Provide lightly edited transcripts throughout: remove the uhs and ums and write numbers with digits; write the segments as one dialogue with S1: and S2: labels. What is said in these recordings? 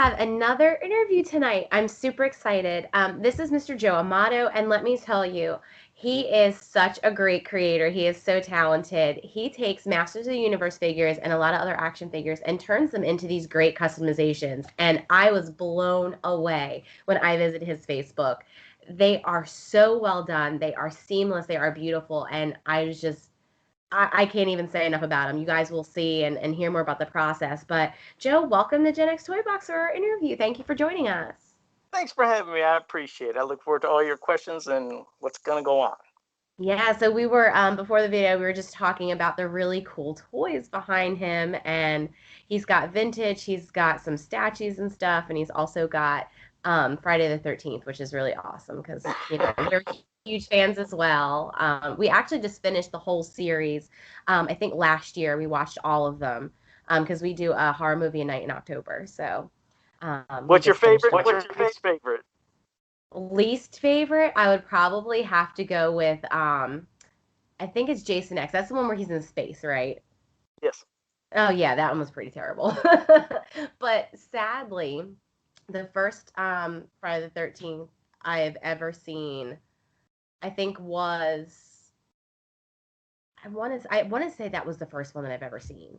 S1: have another interview tonight. I'm super excited. This is Mr. Joe Amato, and let me tell you, he is such a great creator. He is so talented. He takes Masters of the Universe figures and a lot of other action figures and turns them into these great customizations. And I was blown away when I visited his Facebook. They are so well done. They are seamless. They are beautiful. And I can't even say enough about them. You guys will see and hear more about the process. But Joe, welcome to Gen X Toy Box for our interview. Thank you for joining us.
S2: Thanks for having me. I appreciate it. I look forward to all your questions and what's going to go on.
S1: Yeah, so we were before the video, we were just talking about the really cool toys behind him, and he's got vintage, he's got some statues and stuff, and he's also got Friday the 13th, which is really awesome because we're huge fans as well. We actually just finished the whole series. I think last year we watched all of them because we do a horror movie night in October. So
S2: what's your favorite? What's your least favorite?
S1: Least favorite, I would probably have to go with I think it's Jason X. That's the one where he's in space, right?
S2: Yes.
S1: Oh yeah, that one was pretty terrible. But sadly, the first Friday the 13th I have ever seen, I think was I want to say that was the first one that I've ever seen.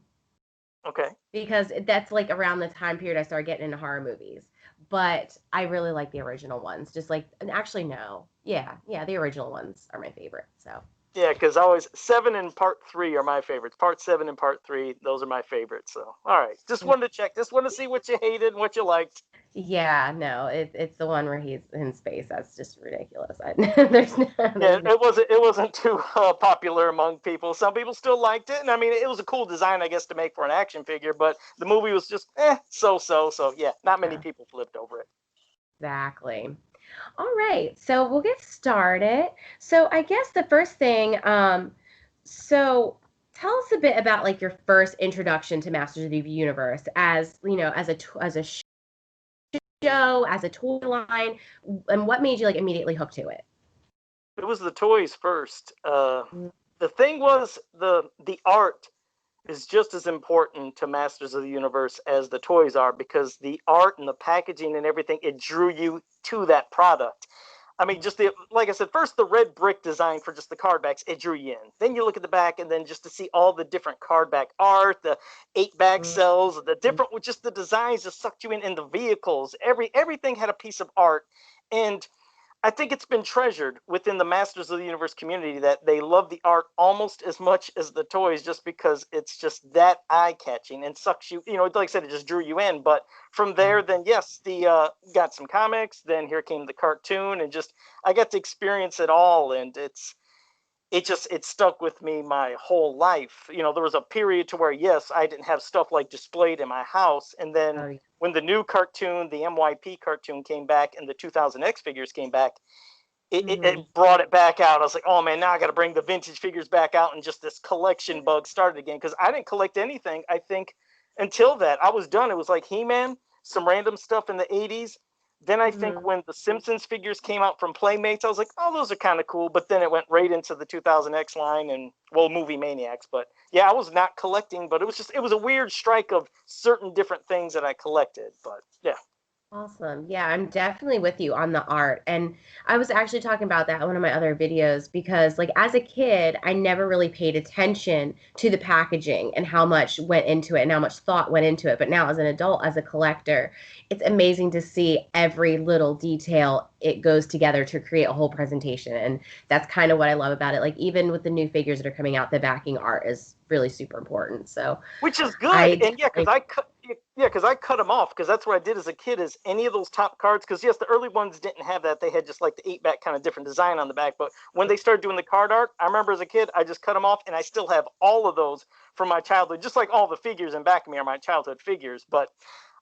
S2: Okay.
S1: Because that's like around the time period I started getting into horror movies. But I really like the original ones. Just like, and actually, no. Yeah, the original ones are my favorite. So.
S2: Yeah, because 7 and part 3 are my favorites. Part 7 and part 3, those are my favorits. So, all right. Just wanted to check. Just want to see what you hated and what you liked.
S1: Yeah, no, it's the one where he's in space. That's just ridiculous. There's no.
S2: Yeah, it wasn't too popular among people. Some people still liked it, and I mean, it was a cool design, I guess, to make for an action figure. But the movie was just so. So yeah, not many people flipped over it.
S1: Exactly. All right, so we'll get started. So I guess the first thing, so tell us a bit about like your first introduction to Masters of the Universe as as a show, as a toy line, and what made you like immediately hooked to it?
S2: It was the toys first. The thing was the art is just as important to Masters of the Universe as the toys are, because the art and the packaging and everything, it drew you to that product. I mean, just like I said, first the red brick design for just the card backs, it drew you in. Then you look at the back, and then just to see all the different card back art, the 8-bag cells, the different, just the designs just sucked you in the vehicles. Everything had a piece of art, and I think it's been treasured within the Masters of the Universe community that they love the art almost as much as the toys, just because it's just that eye-catching and sucks you, like I said, it just drew you in. But from there, then yes, got some comics, then here came the cartoon, and just I got to experience it all, and it stuck with me my whole life. There was a period to where, yes, I didn't have stuff like displayed in my house. And then when the new cartoon, the MYP cartoon came back and the 2000 X figures came back, it brought it back out. I was like, oh man, now I got to bring the vintage figures back out, and just this collection bug started again. Because I didn't collect anything, I think, until that. I was done. It was like He-Man, some random stuff in the 80s. Then I think when the Simpsons figures came out from Playmates, I was like, oh, those are kind of cool. But then it went right into the 2000X line and, well, Movie Maniacs. But yeah, I was not collecting, but it was a weird strike of certain different things that I collected. But yeah.
S1: Awesome. Yeah, I'm definitely with you on the art. And I was actually talking about that in one of my other videos because, like, as a kid, I never really paid attention to the packaging and how much went into it and how much thought went into it. But now, as an adult, as a collector, it's amazing to see every little detail it goes together to create a whole presentation. And that's kind of what I love about it. Like, even with the new figures that are coming out, the backing art is really super important. So,
S2: which is good. And yeah, because I cut them off, because that's what I did as a kid, is any of those top cards, because yes, the early ones didn't have that. They had just like the 8-back kind of different design on the back. But when they started doing the card art, I remember as a kid, I just cut them off, and I still have all of those from my childhood, just like all the figures in back of me are my childhood figures. But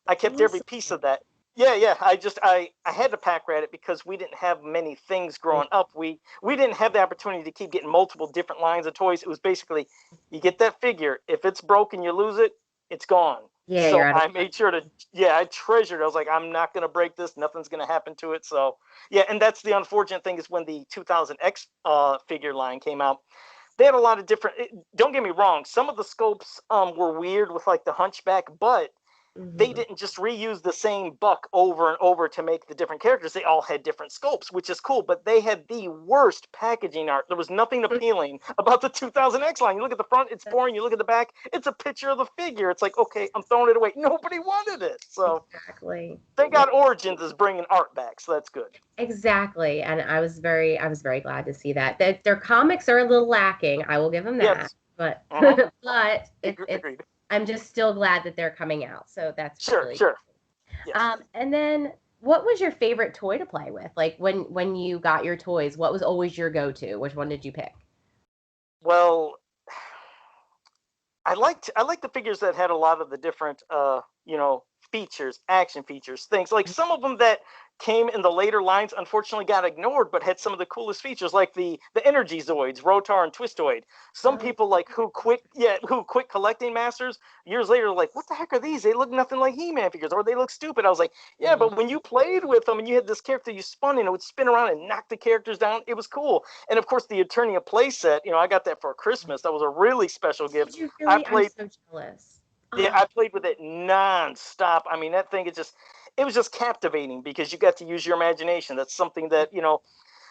S2: I kept every piece of that. Yeah. I had to pack rat it because we didn't have many things growing up. We didn't have the opportunity to keep getting multiple different lines of toys. It was basically, you get that figure. If it's broken, you lose it, it's gone.
S1: Yeah,
S2: so I made sure to, I treasured it. I was like, I'm not going to break this. Nothing's going to happen to it. So yeah, and that's the unfortunate thing, is when the 2000X figure line came out, they had a lot of different, don't get me wrong, some of the scopes were weird with like the hunchback, but they didn't just reuse the same buck over and over to make the different characters. They all had different sculpts, which is cool, but they had the worst packaging art. There was nothing appealing about the 2000X line. You look at the front, it's boring. You look at the back, it's a picture of the figure. It's like, okay, I'm throwing it away. Nobody wanted it. So
S1: Exactly.
S2: thank God Origins is bringing art back, so that's good.
S1: Exactly. And I was very glad to see that. Their comics are a little lacking. I will give them that.
S2: Yes.
S1: But
S2: Uh-huh.
S1: but it's
S2: Agreed.
S1: I'm just still glad that they're coming out. So that's
S2: Sure,
S1: really
S2: sure. Yes.
S1: and then what was your favorite toy to play with? Like when you got your toys, what was always your go-to? Which one did you pick?
S2: Well, I liked the figures that had a lot of the different features, action features, things like some of them that came in the later lines unfortunately got ignored, but had some of the coolest features, like the energy zoids, Rotar and Twistoid. Some
S1: Oh,
S2: people like who quit collecting masters years later, like, what the heck are these? They look nothing like He-Man figures, or they look stupid. I was like, yeah,
S1: mm,
S2: but when you played with them and you had this character you spun and it would spin around and knock the characters down, it was cool. And of course the Eternia playset, I got that for Christmas. That was a really special gift.
S1: did you
S2: I
S1: really? I'm
S2: played
S1: so jealous.
S2: Yeah,
S1: Oh,
S2: I played with it non-stop. I mean, that thing it was just captivating because you got to use your imagination. That's something that,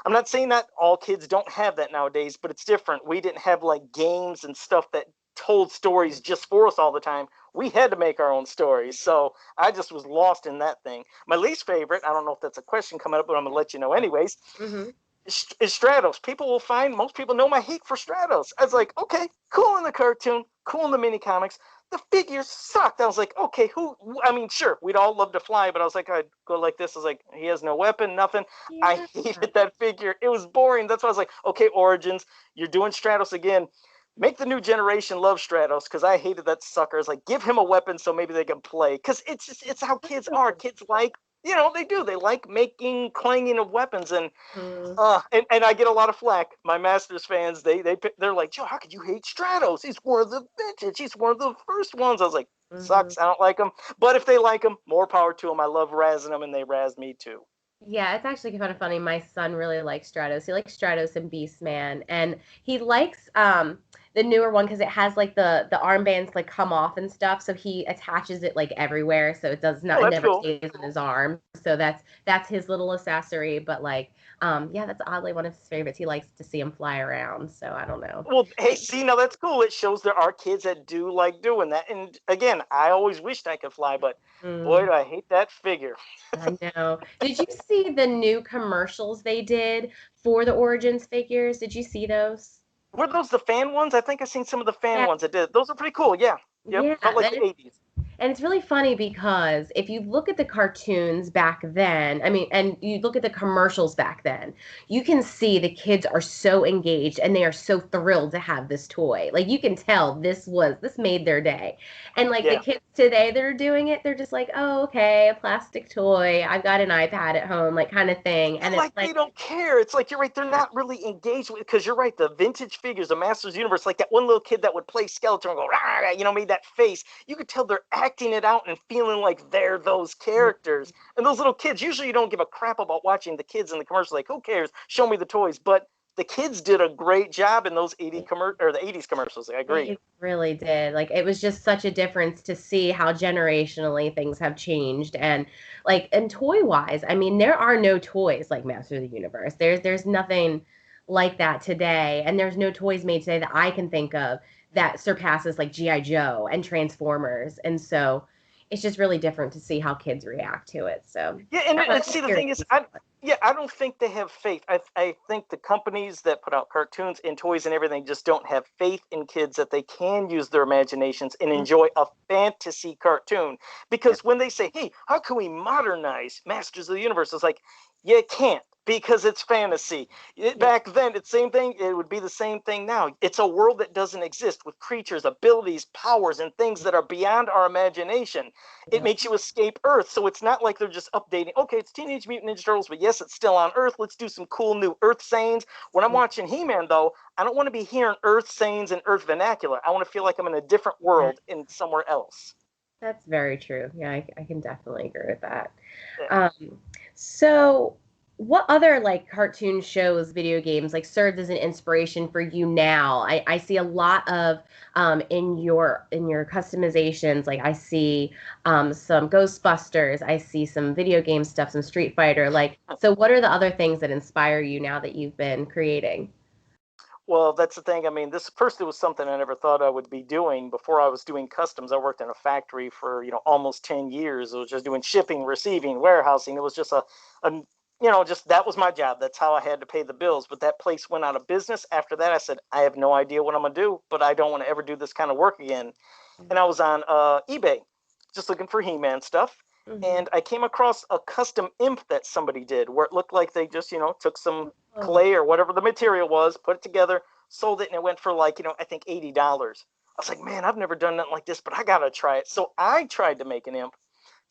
S2: I'm not saying that all kids don't have that nowadays, but it's different. We didn't have like games and stuff that told stories just for us all the time. We had to make our own stories. So I just was lost in that thing. My least favorite, I don't know if that's a question coming up, but I'm gonna let you know anyways,
S1: mm-hmm.
S2: is Stratos. Most people know my hate for Stratos. I was like, okay, cool in the cartoon, cool in the mini comics. The figures sucked. I was like, okay, I mean, sure, we'd all love to fly, but I was like, I'd go like this. I was like, he has no weapon, nothing. I
S1: Yeah.
S2: hated that figure. It was boring. That's why I was like, okay, Origins, you're doing Stratos again. Make the new generation love Stratos, because I hated that sucker. It's like, give him a weapon so maybe they can play. Because it's how kids are. Kids like, they do. They like making clanging of weapons, and
S1: Mm,
S2: and I get a lot of flack. My Masters fans, they're like, Joe, how could you hate Stratos? He's one of the vintage. He's one of the first ones. I was like,
S1: mhm.
S2: sucks. I don't like him. But if they like him, more power to them. I love razzing them, and they razz me too.
S1: Yeah, it's actually kind of funny. My son really likes Stratos. He likes Stratos and Beastman, and he likes the newer one because it has like the armbands like come off and stuff. So he attaches it like everywhere, so it does not
S2: Oh,
S1: it
S2: that's
S1: never
S2: cool.
S1: stays in his arm. So that's his little accessory. But like yeah, that's oddly one of his favorites. He likes to see him fly around. So I don't know.
S2: Well, hey, see, now that's cool. It shows there are kids that do like doing that. And again, I always wished I could fly, but boy,
S1: Mm,
S2: do I hate that figure.
S1: I know. Did you see the new commercials they did for the Origins figures? Did you see those?
S2: Were those the fan ones? I think I seen some of the fan
S1: Yeah,
S2: ones that did. Those are pretty cool. Yeah. Yep.
S1: yeah.
S2: Felt like the 80s.
S1: And it's really funny because if you look at the cartoons back then, I mean, and you look at the commercials back then, you can see the kids are so engaged and they are so thrilled to have this toy. Like you can tell this made their day. And like the
S2: Yeah.
S1: kids today that are doing it, they're just like, "Oh, okay, a plastic toy. I've got an iPad at home," like kind of thing.
S2: Yeah,
S1: And it's
S2: like they
S1: like,
S2: don't care. It's like you're right. They're not really engaged with, because you're right. The vintage figures, the Masters Universe, like that one little kid that would play Skeletor and go, rah, rah, made that face. You could tell they're acting it out and feeling like they're those characters. And those little kids, usually you don't give a crap about watching the kids in the commercial. Like, who cares? Show me the toys. But the kids did a great job in those the 80s commercials. I agree.
S1: they really did. Like it was just such a difference to see how generationally things have changed and like and toy wise, I mean there are no toys like Master of the Universe. There's nothing like that today and there's no toys made today that I can think of that surpasses like GI Joe and Transformers. And so it's just really different to see how kids react to it. So
S2: Yeah, and,
S1: I
S2: and
S1: love
S2: see, the
S1: hearing
S2: thing is,
S1: these.
S2: I don't think they have faith. I think the companies that put out cartoons and toys and everything just don't have faith in kids that they can use their imaginations and enjoy a fantasy cartoon.
S1: Yeah.
S2: Because when they say, "Hey, how can we modernize Masters of the Universe?" It's like, you can't, because it's fantasy.
S1: Yeah.
S2: Back then, it's the same thing. It would be the same thing now. It's a world that doesn't exist, with creatures, abilities, powers, and things that are beyond our imagination. It
S1: Yeah.
S2: makes you escape Earth. So it's not like they're just updating. Okay, it's Teenage Mutant Ninja Turtles, but yes, it's still on Earth. Let's do some cool new Earth sayings. When I'm watching He-Man, though, I don't want to be hearing Earth sayings and Earth vernacular. I want to feel like I'm in a different
S1: Yeah.
S2: world in somewhere else.
S1: That's very true. Yeah, I can definitely agree with that.
S2: Yeah.
S1: Um, so what other like cartoon shows, video games like served as an inspiration for you now? I see a lot of in your customizations, like I see some Ghostbusters, I see some video game stuff, some Street Fighter. Like, so what are the other things that inspire you now that you've been creating?
S2: Well, that's the thing. I mean, this first it was something I never thought I would be doing before I was doing customs. I worked in a factory for, almost 10 years. It was just doing shipping, receiving, warehousing. It was just just that was my job. That's how I had to pay the bills. But that place went out of business. After that, I said, I have no idea what I'm going to do, but I don't want to ever do this kind of work again. And I was on eBay just looking for He-Man stuff.
S1: Mm-hmm.
S2: And I came across a custom imp that somebody did where it looked like they just, took some
S1: Oh,
S2: clay or whatever the material was, put it together, sold it, and it went for like, I think $80. I was like, man, I've never done nothing like this, but I gotta try it. So I tried to make an imp,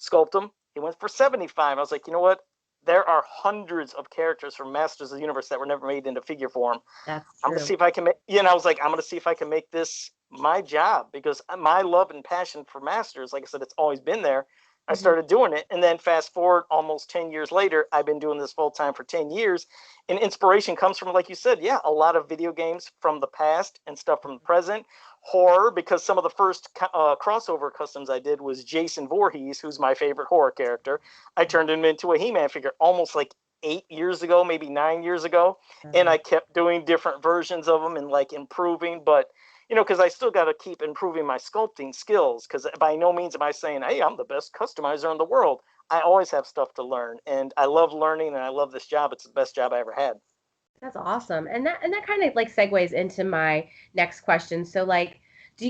S2: sculpt him. It went for 75. I was like, you know what? There are hundreds of characters from Masters of the Universe that were never made into figure form.
S1: that's
S2: I'm gonna
S1: true.
S2: see if I can make. I was like, I'm gonna see if I can make this my job because my love and passion for Masters, like I said, it's always been there. I
S1: Hmm.
S2: started doing it, and then fast forward almost 10 years later, I've been doing this full time for 10 years. And inspiration comes from, like you said, yeah, a lot of video games from the past and stuff from the present. Horror, because some of the first crossover customs I did was Jason Voorhees, who's my favorite horror character. I turned him into a He-Man figure almost like 8 years ago, maybe 9 years ago, and I kept doing different versions of them and like improving. But because I still got to keep improving my sculpting skills. Because by no means am I saying, hey, I'm the best customizer in the world. I always have stuff to learn, and I love learning, and I love this job. It's the best job I ever had.
S1: That's awesome. And that kind of like segues into my next question. So like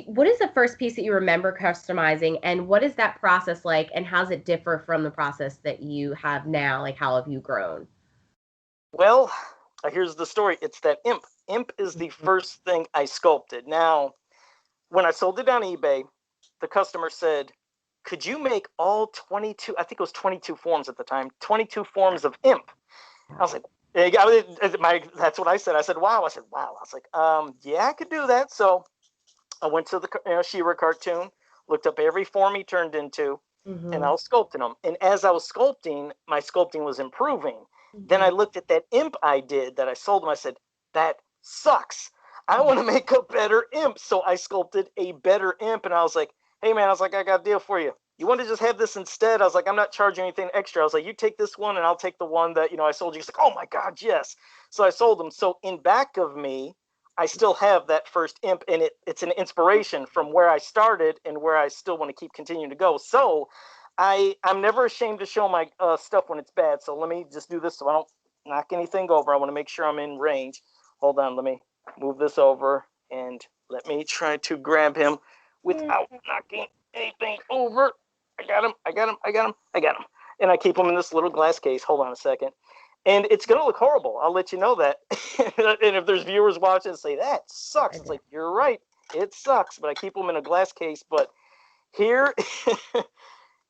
S1: what is the first piece that you remember customizing and what is that process like and how does it differ from the process that you have now? Like how have you grown?
S2: Well, here's the story. It's that imp. Imp is the
S1: Mhm.
S2: first thing I sculpted. Now, when I sold it on eBay, the customer said, could you make all 22, I think it was 22 forms at the time, 22 forms of imp? I was like, that's what I said. I said, wow. I said, wow. I was like, yeah, I could do that. So I went to the She-Ra cartoon, looked up every form he turned into, and I
S1: Mhm.
S2: was sculpting them. And as I was sculpting, my sculpting was improving. Then I
S1: Mhm.
S2: looked at that imp I did that I sold him. I said, that sucks. I want to make a better imp. So I sculpted a better imp. And I was like, hey, man, I was like, I got a deal for you. You want to just have this instead? I was like, I'm not charging anything extra. I was like, you take this one and I'll take the one that, I sold you. He's like, oh my God, yes. So I sold them. So in back of me, I still have that first imp, and it's an inspiration from where I started and where I still want to keep continuing to go. So I'm never ashamed to show my stuff when it's bad. So let me just do this so I don't knock anything over. I want to make sure I'm in range. Hold on, let me move this over and let me try to grab him
S1: Yeah.
S2: without knocking anything over. I got him. I got him. I got him. I got him. And I keep him in this little glass case. Hold on a second. And it's going to look horrible. I'll let you know that. And if there's viewers watching, say that sucks.
S1: I
S2: It's
S1: did.
S2: like you're right. It sucks, but I keep them in a glass case. But here,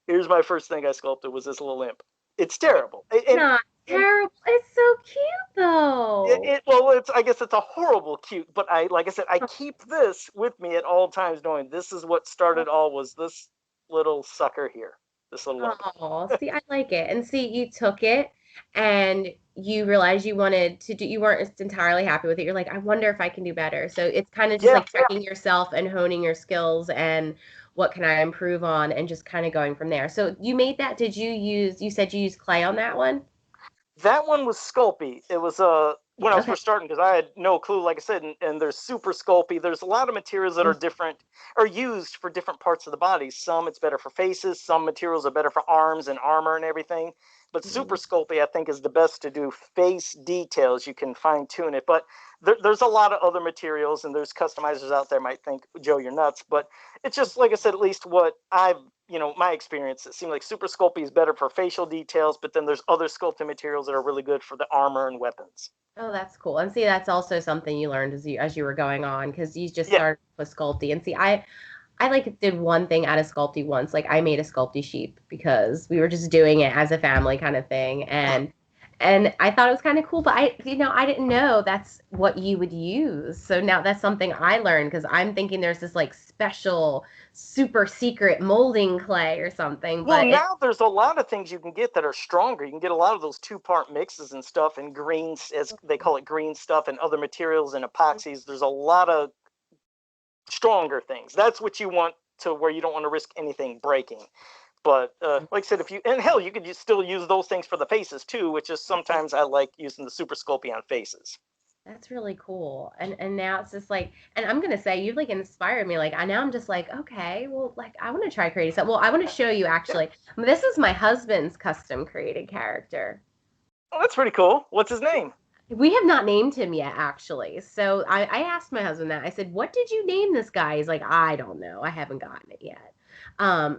S2: here's my first thing I sculpted was this little imp. It's terrible, and
S1: Not
S2: and
S1: terrible. It's so cute though.
S2: it's I guess it's a horrible cute. But like I said, I keep this with me at all times, knowing this is what started all was this little sucker here, this little imp.
S1: Oh, see, I like it. And see, you took it and you realized you wanted to do, you weren't entirely happy with it. You're like, I wonder if I can do better. So it's kind of just
S2: Yeah,
S1: like checking yourself and honing your skills and what can I improve on and just kind of going from there. So you made that, you said you used clay on that one?
S2: that one was Sculpey. It was when I was
S1: Okay.
S2: first starting because I had no clue, like I said, and there's super Sculpey. There's a lot of materials that are different, are used for different parts of the body. Some it's better for faces, some materials are better for arms and armor and everything. But super
S1: Mhm.
S2: Sculpey, I think, is the best to do face details. You can fine tune it, but there's a lot of other materials, and there's customizers out there might think, Joe, you're nuts. But it's just like I said, at least what I've my experience, it seemed like Super Sculpey is better for facial details, but then there's other sculpting materials that are really good for the armor and weapons.
S1: Oh, that's cool. And see, that's also something you learned as you were going on because you just
S2: Yeah,
S1: started with Sculpey. And see, I like did one thing out of Sculpey once. Like I made a Sculpey sheep because we were just doing it as a family kind of thing. And I thought it was kind of cool, but I didn't know that's what you would use. So now that's something I learned because I'm thinking there's this like special, super secret molding clay or something,
S2: Well,
S1: but
S2: now there's a lot of things you can get that are stronger. You can get a lot of those two-part mixes and stuff, and greens, as they call it, green stuff, and other materials and epoxies. There's a lot of stronger things. That's what you want to where you don't want to risk anything breaking. But like I said, and hell, you could still use those things for the faces too, which is sometimes I like using the Super Sculpey on faces.
S1: that's really cool. And now it's just like, and I'm gonna say you've like inspired me. Like I now I'm just like, okay, well, like I want to try creating something. Well, I want to show you actually. This is my husband's custom created character.
S2: Oh, that's pretty cool. What's his name?
S1: We have not named him yet, actually. So I asked my husband that. I said, "What did you name this guy?" He's like, "I don't know. I haven't gotten it yet."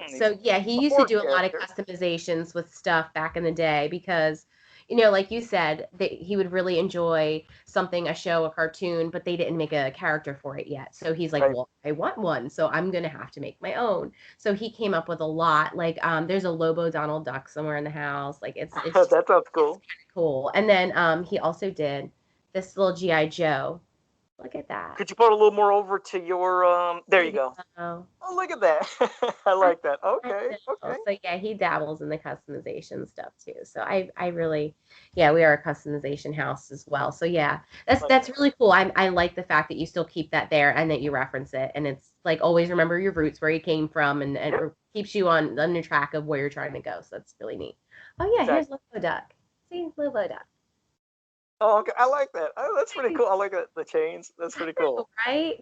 S2: He's
S1: So yeah, he
S2: a
S1: used to
S2: horse
S1: do a lot of
S2: character.
S1: customizations with stuff back in the day because, like you said, that he would really enjoy something, a show, a cartoon, but they didn't make a character for it yet. So he's like,
S2: Right.
S1: "Well, I want one, so I'm gonna have to make my own." So he came up with a lot. Like, there's a Lobo Donald Duck somewhere in the house. Like, it's
S2: That sounds
S1: it's
S2: cool.
S1: cool. And then he also did this little GI Joe. Look at that.
S2: Could you put a little more over to your there
S1: There
S2: you
S1: you
S2: go.
S1: go.
S2: Oh, look at that. I
S1: I
S2: like that.
S1: I
S2: Okay.
S1: know.
S2: Okay.
S1: So yeah, he dabbles in the customization stuff too. So I really, yeah, we are a customization house as well. So yeah,
S2: Like
S1: that's
S2: that.
S1: really cool. I like the fact that you still keep that there and that you reference it, and it's like always remember your roots, where you came from, and
S2: Yep.
S1: keeps you on the track of where you're trying to go. So that's really neat. Oh yeah, here's
S2: Exactly.
S1: Lobo Duck. See, Lobo Duck.
S2: Oh, okay. I like that. Oh, that's pretty cool. I like that, the chains. That's
S1: I
S2: pretty
S1: know,
S2: cool.
S1: right?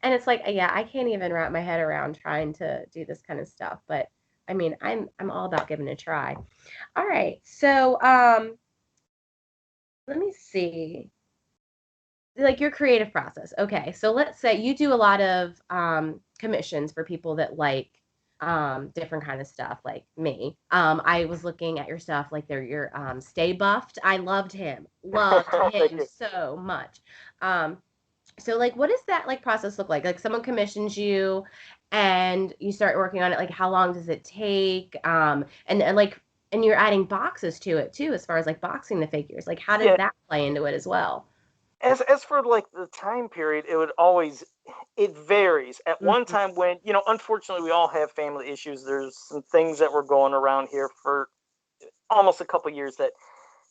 S1: And it's like, yeah, I can't even wrap my head around trying to do this kind of stuff, but I mean, I'm all about giving it a try. All right. So, let me see. Like your creative process. Okay. So let's say you do a lot of commissions for people that like different kind of stuff like me. I was looking at your stuff like they're your Stay Buffed. I loved him. Loved
S2: Thank
S1: him
S2: you.
S1: so much. Um So like what does that like process look like? Like someone commissions you and you start working on it, like how long does it take? And like and you're adding boxes to it too, as far as like boxing the figures. Like how does
S2: Yeah.
S1: that play into it as well?
S2: As for like the time period, it varies. At one
S1: Mhm.
S2: time when, unfortunately we all have family issues, there's some things that were going around here for almost a couple years that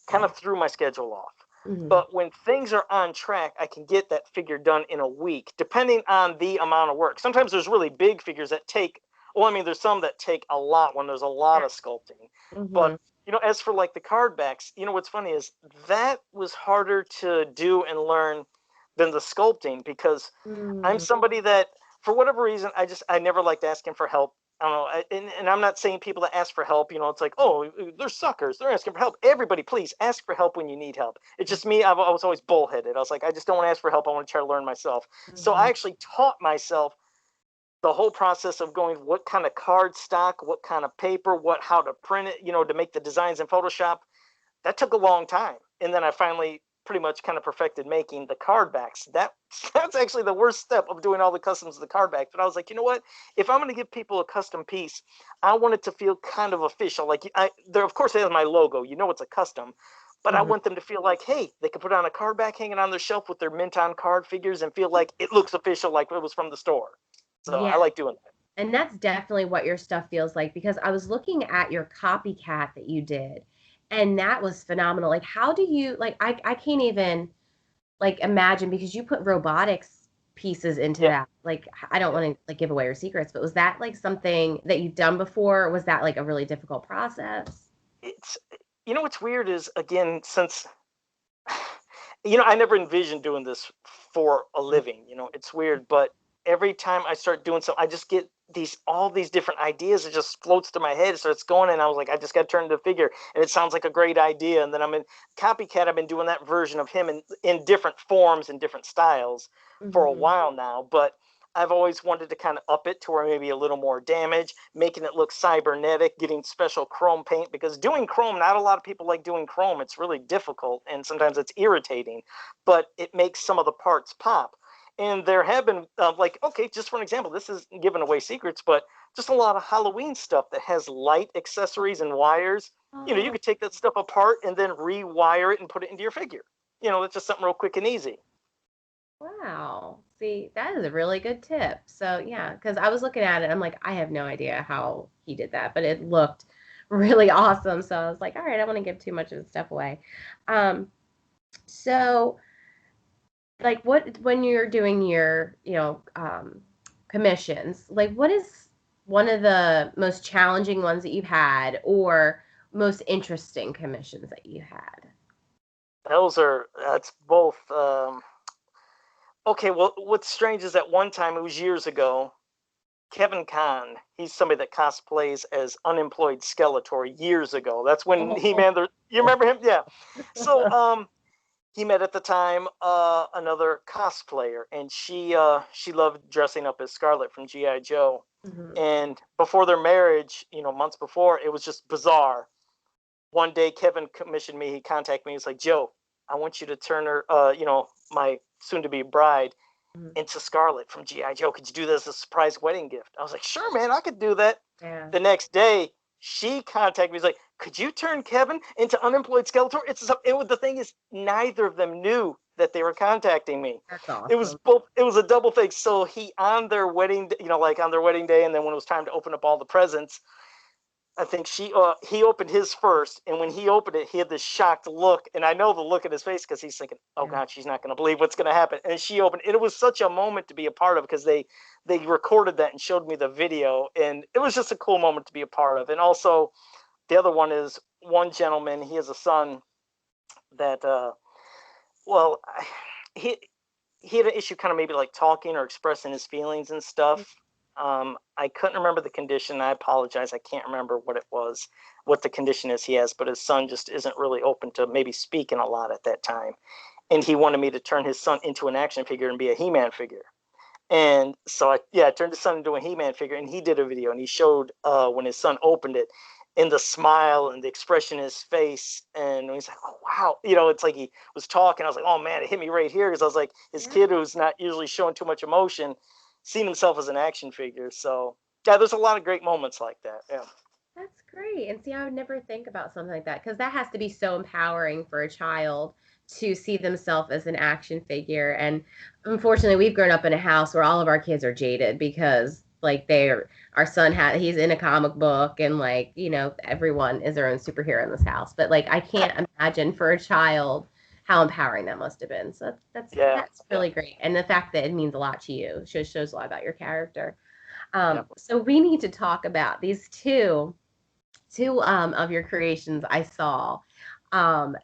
S2: kind of threw my schedule off.
S1: Mhm.
S2: But when things are on track, I can get that figure done in a week, depending on the amount of work. Sometimes there's really big figures that take, well, I mean, there's some that take a lot when there's a lot of sculpting. But,
S1: Mhm.
S2: as for like the card backs, what's funny is that was harder to do and learn than the sculpting because I'm
S1: Mhm.
S2: somebody that, for whatever reason, I never liked asking for help. I don't know, and I'm not saying people that ask for help, it's like, oh, they're suckers. They're asking for help. Everybody, please ask for help when you need help. It's just me. I was always bullheaded. I was like, I just don't want to ask for help. I want to try to learn myself. So I
S1: Mhm.
S2: actually taught myself the whole process of going what kind of card stock, what kind of paper, how to print it, to make the designs in Photoshop. That took a long time, and then I finally pretty much kind of perfected making the card backs. That's actually the worst step of doing all the customs of the card back. But I was like, you know what, if I'm going to give people a custom piece, I want it to feel kind of official. Like there of course it has my logo, it's a custom, but I
S1: Mhm.
S2: want them to feel like, hey, they can put on a card back hanging on their shelf with their mint on card figures and feel like it looks official, like it was from the store. So
S1: Yeah.
S2: I like doing that.
S1: And that's definitely what your stuff feels like because I was looking at your copycat that you did and that was phenomenal. Like how do you like I can't even like imagine because you put robotics pieces into
S2: Yeah,
S1: that. Like I don't
S2: yeah.
S1: want to like give away your secrets, but was that like something that you've done before? Or was that like a really difficult process?
S2: It's what's weird is, again, since I never envisioned doing this for a living. It's weird, but every time I start doing something, I just get all these different ideas. It just floats to my head, starts going, and I was like, I just got to turn into a figure, and it sounds like a great idea. And then I'm in Copycat. I've been doing that version of him in different forms and different styles for a
S1: Mhm.
S2: while now, but I've always wanted to kind of up it to where maybe a little more damage, making it look cybernetic, getting special chrome paint, because doing chrome, not a lot of people like doing chrome. It's really difficult and sometimes it's irritating, but it makes some of the parts pop. And there have been like, okay, just for an example, this is giving away secrets, but just a lot of Halloween stuff that has light accessories and wires. You know, you could take that stuff apart and then rewire it and put it into your figure. You know, it's just something real quick and easy.
S1: Wow. See, that is a really good tip. So, yeah, because I was looking at it, I'm like, I have no idea how he did that, but it looked really awesome. So I was like, all right, I don't want to give too much of the stuff away. Um, so like what when you're doing your, commissions, like what is one of the most challenging ones that you've had or most interesting commissions that you had?
S2: That's both. Okay, well, what's strange is that one time, it was years ago, Kevin Kahn, he's somebody that cosplays as unemployed Skeletor years ago. That's when he
S1: Oh.
S2: man, you remember him? Yeah. So he met at the time another cosplayer, and she loved dressing up as Scarlet from GI Joe.
S1: Mhm.
S2: And before their marriage, months before, it was just bizarre. One day, Kevin commissioned me. He contacted me. He's like, Joe, I want you to turn her, my soon-to-be bride,
S1: Mhm.
S2: into Scarlet from GI Joe. Could you do this as a surprise wedding gift? I was like, sure, man, I could do that.
S1: Yeah.
S2: The next day, she contacted me. He's like, could you turn Kevin into unemployed Skeletor? The thing is, neither of them knew that they were contacting me.
S1: That's
S2: It was
S1: awesome.
S2: both. It was a double thing. So he on their wedding, like on their wedding day, and then when it was time to open up all the presents, I think he opened his first, and when he opened it, he had this shocked look, and I know the look in his face because he's thinking, "Oh
S1: Yeah.
S2: God, she's not going to believe what's going to happen." And she opened, and it was such a moment to be a part of because they recorded that and showed me the video, and it was just a cool moment to be a part of. And also, the other one is one gentleman. He has a son that, well, he he had an issue, kind of maybe like talking or expressing his feelings and stuff. I couldn't remember the condition. I apologize. I can't remember what it was, what the condition is he has, but his son just isn't really open to maybe speaking a lot at that time. And he wanted me to turn his son into an action figure and be a He-Man figure. And so I turned his son into a He-Man figure, and he did a video, and he showed when his son opened it, and the smile and the expression in his face, and he's like, "Oh wow," it's like he was talking. I was like, "Oh man, it hit me right here," because I was like, his
S1: Yeah.
S2: kid who's not usually showing too much emotion, seeing himself as an action figure. So yeah, there's a lot of great moments like that. Yeah.
S1: That's great. And see, I would never think about something like that because that has to be so empowering for a child to see themselves as an action figure. And unfortunately, we've grown up in a house where all of our kids are jaded because like our son he's in a comic book and like, everyone is their own superhero in this house. But like I can't imagine for a child how empowering that must have been. So that's
S2: Yeah.
S1: that's
S2: Yeah.
S1: really great. And the fact that it means a lot to you shows a lot about your character.
S2: Yeah.
S1: So we need to talk about these two of your creations I saw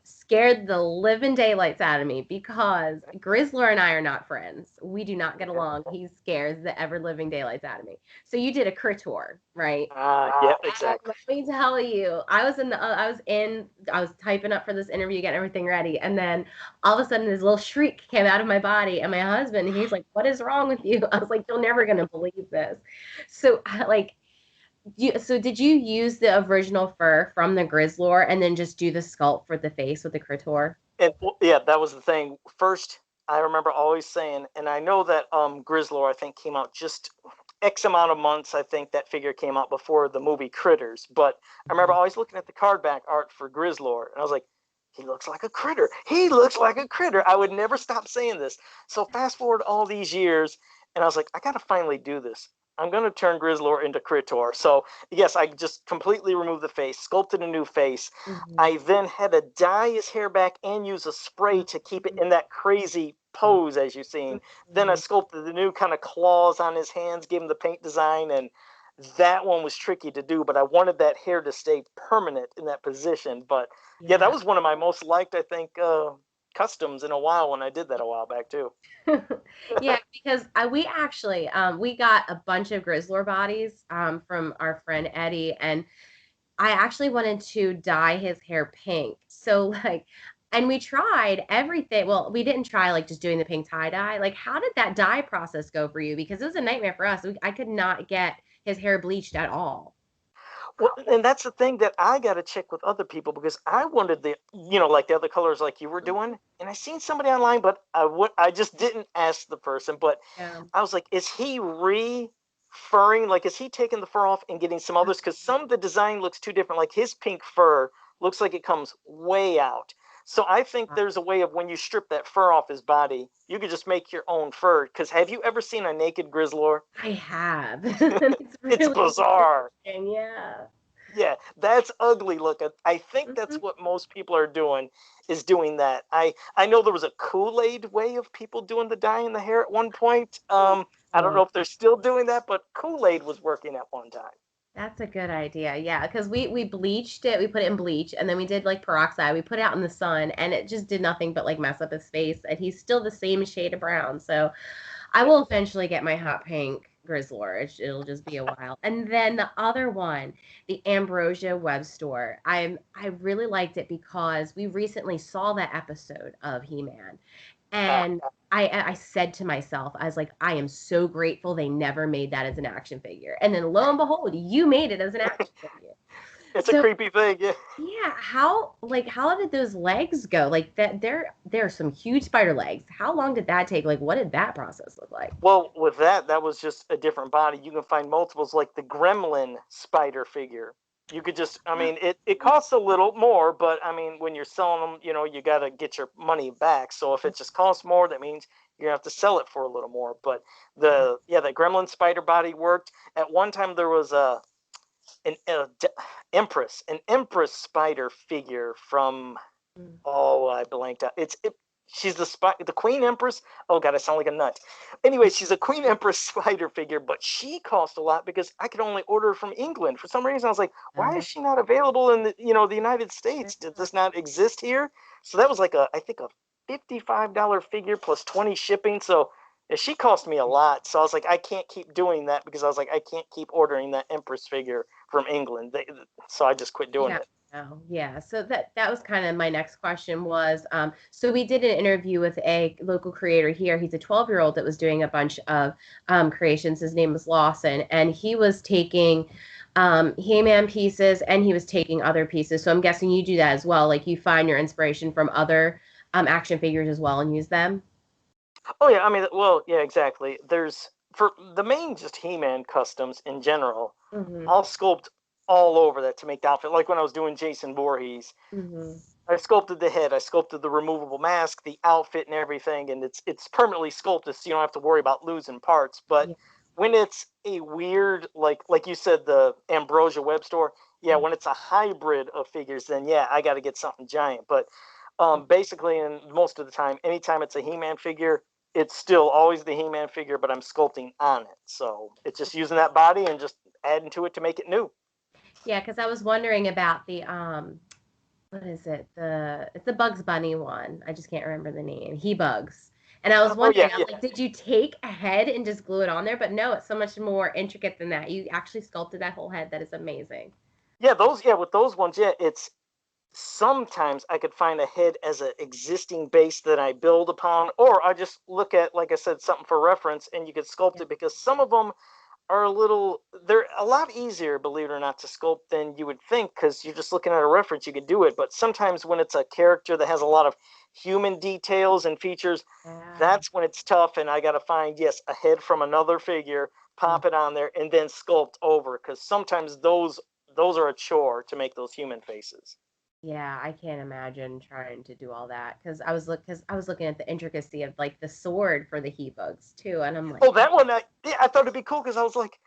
S1: scared the living daylights out of me because Grizzler and I are not friends. We do not get along. He scares the ever living daylights out of me. So you did a Critor, right?
S2: Yeah.
S1: And
S2: Exactly.
S1: let me tell you, I was typing up for this interview, getting everything ready, and then all of a sudden this little shriek came out of my body, and my husband, he's like, "What is wrong with you?" I was like, "You're never gonna believe this." So like so did you use the original fur from the Grizzlor and then just do the sculpt for the face with the Critor?
S2: And yeah, that was the thing. First, I remember always saying, and I know that Grizzlor, I think, came out just X amount of months. I think that figure came out before the movie Critters. But I remember always looking at the card back art for Grizzlor, and I was like, he looks like a critter. He looks like a critter. I would never stop saying this. So fast forward all these years, and I was like, I got to finally do this. I'm going to turn Grizzlor into Critor. So yes, I just completely removed the face, sculpted a new face.
S1: Mhm.
S2: I then had to dye his hair back and use a spray to keep it in that crazy pose as you've seen. Then I
S1: Mhm.
S2: sculpted the new kind of claws on his hands, gave him the paint design, and that one was tricky to do, but I wanted that hair to stay permanent in that position. But yeah, that
S1: Yeah.
S2: was one of my most liked, I think, customs in a while when I did that a while back too.
S1: Yeah, because we actually we got a bunch of Grizzlor bodies from our friend Eddie, and I actually wanted to dye his hair pink. So like, and we tried everything. Well, we didn't try like just doing the pink tie dye. Like, how did that dye process go for you? Because it was a nightmare for us. I could not get his hair bleached at all.
S2: Well, and that's the thing that I got to check with other people because I wanted like the other colors like you were doing, and I seen somebody online, but I just didn't ask the person. But
S1: Yeah.
S2: I was like, is he re-furring? Like, is he taking the fur off and getting some others? Because some of the design looks too different. Like his pink fur looks like it comes way out. So I think there's a way of when you strip that fur off his body, you could just make your own fur. Because have you ever seen a naked grizzlor?
S1: I have. It's
S2: It's
S1: really
S2: bizarre.
S1: interesting. Yeah.
S2: Yeah, that's ugly looking. I think that's
S1: Mhm.
S2: what most people are doing is doing that. I know there was a Kool-Aid way of people doing the dyeing the hair at one point. I don't know
S1: Oh,
S2: if they're still doing that, but Kool-Aid was working at one time.
S1: that's a good idea. Yeah, because we bleached it. We put it in bleach, and then we did like peroxide. We put it out in the sun, and it just did nothing but like mess up his face. And he's still the same shade of brown. So I
S2: Yeah.
S1: will eventually get my hot pink Grizzlor. It'll just be a while. And then the other one, the Ambrosia web store. I really liked it because we recently saw that episode of He-Man,
S2: Ah,
S1: and I said to myself, I was like, I am so grateful they never made that as an action figure. And then lo and behold, you made it as an action figure.
S2: it's a
S1: So
S2: creepy thing. Yeah.
S1: yeah, how did those legs go? Like that there are some huge spider legs. How long did that take? Like what did that process look like?
S2: Well, with that was just a different body. You can find multiples like the Gremlin spider figure. You could just, I mean, it costs a little more, but I mean, when you're selling them, you got to get your money back. So if it just costs more, that means you're gonna have to sell it for a little more. But the Gremlin spider body worked. At one time, there was an Empress spider figure from oh, I blanked out. She's the Queen Empress. Oh God, I sound like a nut. Anyway, she's a Queen Empress spider figure, but she cost a lot because I could only order her from England. For some reason, I was like, why is she not available in the United States? Did this not exist here? So that was like I think a $55 figure plus 20 shipping. So yeah, she cost me a lot. So I was like, I can't keep doing that because I was like, I can't keep ordering that Empress figure from England. So I just quit doing
S1: Yeah.
S2: it.
S1: Oh, yeah. So that was kind of my next question was so we did an interview with a local creator here. He's a 12-year-old that was doing a bunch of creations. His name was Lawson, and he was taking He-Man pieces and he was taking other pieces. So I'm guessing you do that as well. Like you find your inspiration from other action figures as well and use them.
S2: Oh yeah, I mean, well, yeah, exactly. There's for the main just He-Man customs in general.
S1: Hmm.
S2: I'll sculpt all over that to make the outfit. Like when I was doing Jason Voorhees,
S1: Hmm.
S2: I sculpted the head, I sculpted the removable mask, the outfit, and everything, and it's permanently sculpted, so you don't have to worry about losing parts. But
S1: Yeah.
S2: when it's a weird, like you said, the Ambrosia web store, yeah, when it's a hybrid of figures, then yeah, I got to get something giant. But basically, and most of the time, anytime it's a He-Man figure, it's still always the He-Man figure, but I'm sculpting on it. So it's just using that body and just adding to it to make it new.
S1: Yeah, because I was wondering about the what is it? It's the Bugs Bunny one. I just can't remember the name. He Bugs. And I was
S2: Oh yeah,
S1: wondering, I was
S2: yeah.
S1: like, did you take a head and just glue it on there? But no, it's so much more intricate than that. You actually sculpted that whole head. That is amazing.
S2: With those ones, yeah, it's sometimes I could find a head as an existing base that I build upon, or I just look at, like I said, something for reference, and you could sculpt
S1: Yeah.
S2: it because some of them they're a lot easier, believe it or not, to sculpt than you would think because you're just looking at a reference, you could do it. But sometimes when it's a character that has a lot of human details and features,
S1: Yeah.
S2: that's when it's tough, and I got to find, yes, a head from another figure,
S1: Mm.
S2: pop it on there, and then sculpt over because sometimes those are a chore to make those human faces.
S1: Yeah, I can't imagine trying to do all that because I was looking at the intricacy of like the sword for the He Bugs too, and I'm like,
S2: Oh, that one, I thought it'd be cool because I was like,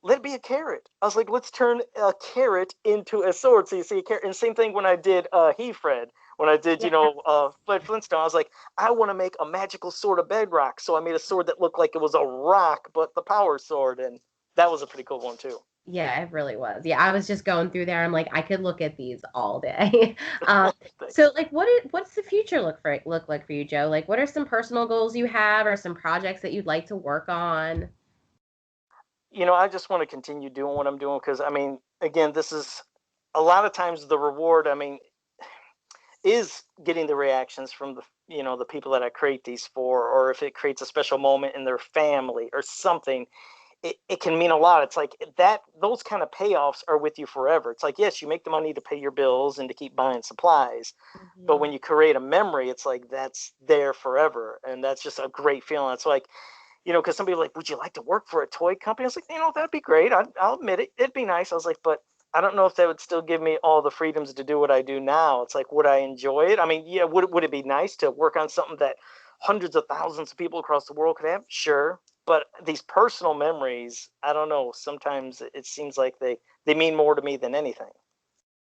S2: let it be a carrot. I was like, let's turn a carrot into a sword. So you see a carrot. And same thing when I did He Fred, when I did,
S1: yeah,
S2: Fred Flintstone. I was like, I want to make a magical sword of bedrock. So I made a sword that looked like it was a rock, but the power sword. And that was a pretty cool one, too.
S1: yeah, it really was. Yeah, I was just going through there. I'm like, I could look at these all day. um,
S2: Thanks.
S1: so like, what's the future look like for you, Joe? Like, what are some personal goals you have, or some projects that you'd like to work on?
S2: I just want to continue doing what I'm doing because, I mean, again, this is a lot of times the reward. I mean, is getting the reactions from the people that I create these for, or if it creates a special moment in their family or something, it can mean a lot. It's like that, those kind of payoffs are with you forever. It's like, yes, you make the money to pay your bills and to keep buying supplies, but when you create a memory, it's like that's there forever. And that's just a great feeling. It's like, because somebody like, would you like to work for a toy company? I was like, that'd be great. I'll admit it. It'd be nice. I was like, but I don't know if that would still give me all the freedoms to do what I do now. It's like, would I enjoy it? I mean, yeah, would it be nice to work on something that hundreds of thousands of people across the world could have? Sure. But these personal memories, I don't know. Sometimes it seems like they mean more to me than anything.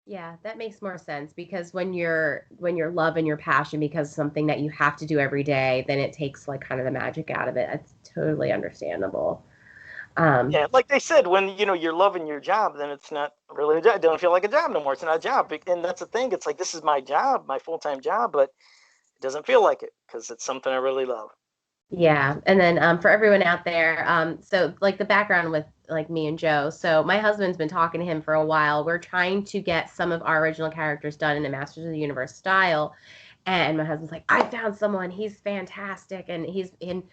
S1: Yeah, that makes more sense because when you're love and your passion because of something that you have to do every day, then it takes like kind of the magic out of it. That's totally understandable.
S2: Yeah, like they said, when you're loving your job, then it's not really a job. It don't feel like a job no more. It's not a job, and that's the thing. It's like this is my job, my full-time job, but it doesn't feel like it because it's something I really love.
S1: Yeah, and then for everyone out there, so like the background with like me and Joe. So my husband's been talking to him for a while. We're trying to get some of our original characters done in a Masters of the Universe style. And my husband's like, I found someone. He's fantastic. And he's in.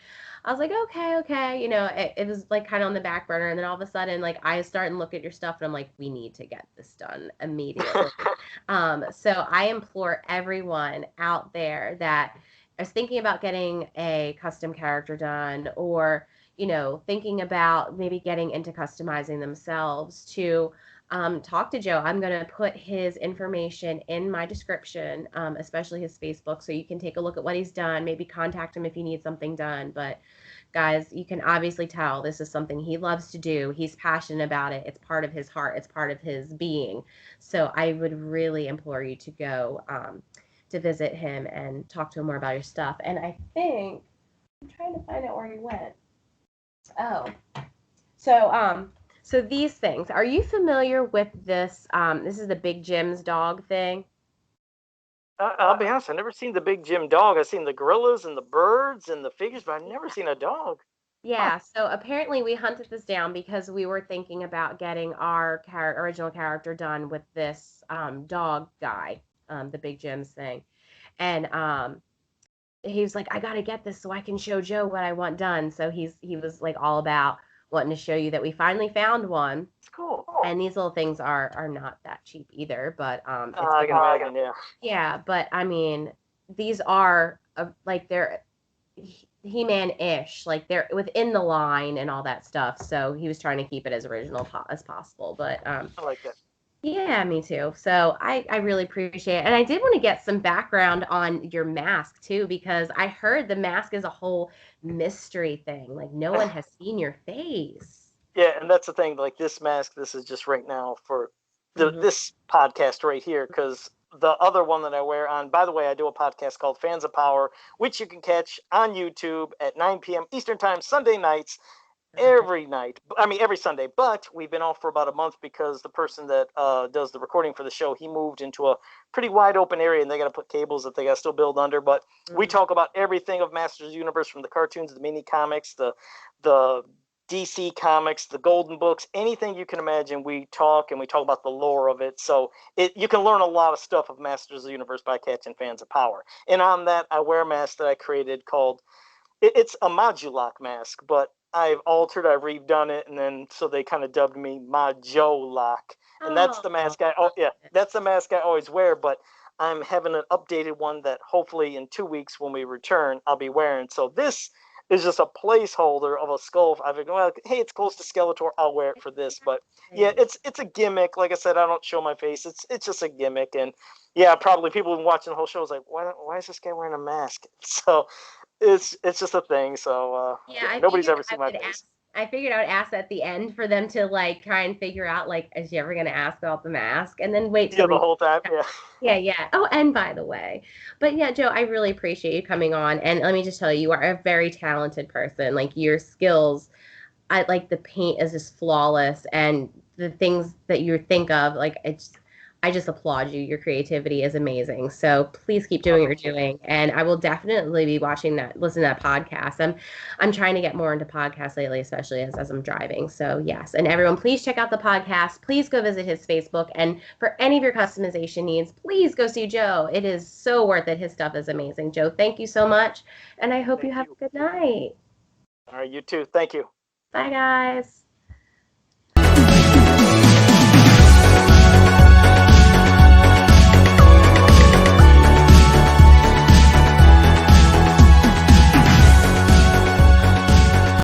S1: I was like, okay, okay. It was like kind of on the back burner. And then all of a sudden, like I start and look at your stuff and I'm like, we need to get this done immediately. So I implore everyone out there that is thinking about getting a custom character done or, thinking about maybe getting into customizing themselves to talk to Joe. I'm going to put his information in my description, especially his Facebook, so you can take a look at what he's done, maybe contact him if you need something done. But guys, you can obviously tell this is something he loves to do. He's passionate about it. It's part of his heart. It's part of his being. So I would really implore you to go to visit him and talk to him more about your stuff. And I think I'm trying to find out where he went. Oh, so these things. Are you familiar with this? This is the Big Jim's dog thing.
S2: I'll be honest, I've never seen the big Jim dog. I've seen the gorillas and the birds and the figures, but I've never seen a dog.
S1: Yeah, so apparently we hunted this down because we were thinking about getting our original character done with this dog guy, the Big Jim's thing. And he was like, I gotta get this so I can show Joe what I want done. So he was like all about wanting to show you that we finally found one.
S2: It's cool.
S1: And these little things are not that cheap either, but it's
S2: I can imagine, yeah.
S1: yeah, but I mean, these are like they're He-Man-ish, like they're within the line and all that stuff. So he was trying to keep it as original as possible. But
S2: I like that.
S1: yeah, me too. So I really appreciate it. And I did want to get some background on your mask too, because I heard the mask is a whole mystery thing. Like no one has seen your face.
S2: Yeah, and that's the thing. Like this mask, this is just right now for this podcast right here, because the other one that I wear on, by the way, I do a podcast called Fans of Power, which you can catch on YouTube at 9 p.m. Eastern Time, Sunday nights, every night. I mean, every Sunday. But we've been off for about a month because the person that does the recording for the show, he moved into a pretty wide open area, and they got to put cables that they got to still build under. But we talk about everything of Masters of the Universe, from the cartoons, the mini comics, the DC comics, the Golden Books, anything you can imagine. We talk, and we talk about the lore of it. So you can learn a lot of stuff of Masters of the Universe by catching Fans of Power. And on that, I wear a mask that I created called, it's a Modulok mask, but I've altered, I've redone it, and then so they kind of dubbed me GiJoe. And that's the mask that's the mask I always wear, but I'm having an updated one that hopefully in 2 weeks when we return, I'll be wearing. So this is just a placeholder of a skull. I've been, well, hey, it's close to Skeletor, I'll wear it for this. But yeah, it's a gimmick. Like I said, I don't show my face. It's just a gimmick. And yeah, probably people have been watching the whole show is like, why is this guy wearing a mask? So it's just a thing. So
S1: Yeah,
S2: nobody's ever seen my face.
S1: I figured I would ask at the end for them to like try and figure out like, is she ever gonna ask about the mask? And then wait till
S2: the whole time. Yeah.
S1: Yeah. Oh, and by the way, but yeah, Joe, I really appreciate you coming on. And let me just tell you, you are a very talented person. Like your skills, I like the paint is just flawless, and the things that you think of, like I just applaud you. Your creativity is amazing. So please keep doing what you're doing. And I will definitely be listen to that podcast. I'm trying to get more into podcasts lately, especially as I'm driving. So yes. And everyone, please check out the podcast. Please go visit his Facebook. And for any of your customization needs, please go see Joe. It is so worth it. His stuff is amazing. Joe, thank you so much. And I hope you have a good night.
S2: All right, you too. Thank you.
S1: Bye, guys.